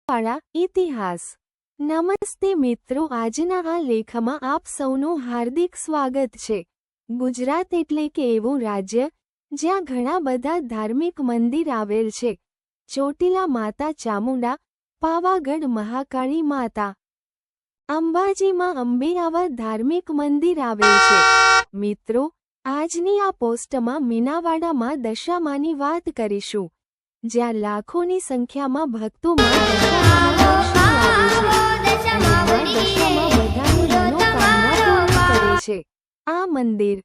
વાળા ઇતિહાસ। નમસ્તે મિત્રો, આજના આ લેખમાં આપ સૌનું હાર્દિક સ્વાગત છે। ગુજરાત એટલે કે એવું રાજ્ય જ્યાં ઘણા બધા ધાર્મિક મંદિર આવેલ છે। ચોટીલા માતા ચામુંડા, પાવાગઢ મહાકાળી માતા, અંબાજીમાં અંબે આવા ધાર્મિક મંદિર આવેલ છે। મિત્રો, આજની આ પોસ્ટમાં મીનાવાડામાં દશામાની વાત કરીશું, જ્યાં લાખોની સંખ્યામાં ભક્તો માં છે। આ મંદિર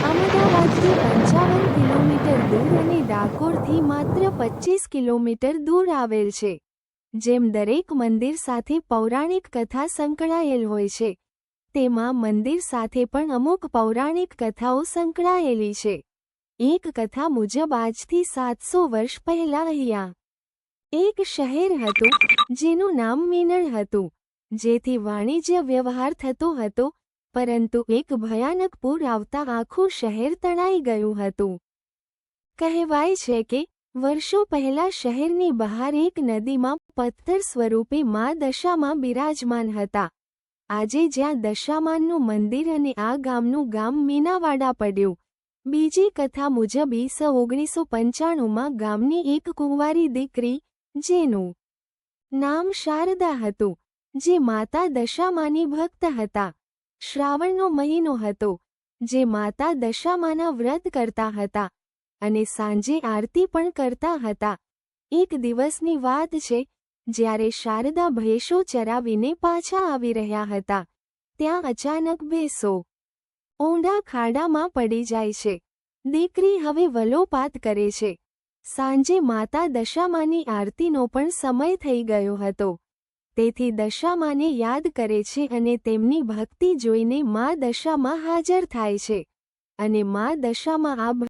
અમદાવાદથી 55 કિલોમીટર દૂર અને ડાકોરથી માત્ર 25 કિલોમીટર દૂર આવેલ છે। જેમ દરેક મંદિર સાથે પૌરાણિક કથા સંકળાયેલ હોય છે, તેમાં મંદિર સાથે પણ અમુક પૌરાણિક કથાઓ સંકળાયેલી છે। એક કથા મુજબ આજથી 700 વર્ષ પહેલા અહીંયા એક શહેર હતું જેનું નામ મીનળ હતું, જેથી વાણિજ્ય વ્યવહાર થતો હતો, પરંતુ એક ભયાનક પૂર આવતા આખું શહેર તણાઈ ગયું હતું। કહેવાય છે કે વર્ષો પહેલા શહેરની બહાર એક નદીમાં પથ્થર સ્વરૂપે મા દશામાં બિરાજમાન હતા। આજે જ્યાં દશામાનું મંદિર અને આ ગામનું ગામ મીનાવાડા પડ્યું। બીજી કથા મુજબ ઈસ 1995માં ગામની એક કુંવારી દીકરી, જેનું નામ શારદા હતું, જે માતા દશામાની ભક્ત હતા। શ્રાવણનો મહિનો હતો, જે માતા દશામાના વ્રત કરતા હતા અને સાંજે આરતી પણ કરતા હતા। એક દિવસની વાત છે, જ્યારે શારદા ભેંસો ચરાવીને પાછા આવી રહ્યા હતા, ત્યાં અચાનક ભેંસો ઊંડા ખાડામાં પડી જાય છે। દીકરી હવે વલોપાત કરે છે। સાંજે માતા દશામાની આરતીનો પણ સમય થઈ ગયો હતો, તેથી દશામાને યાદ કરે છે અને તેમની ભક્તિ જોઈને મા દશામાં હાજર થાય છે, અને મા દશામાં આ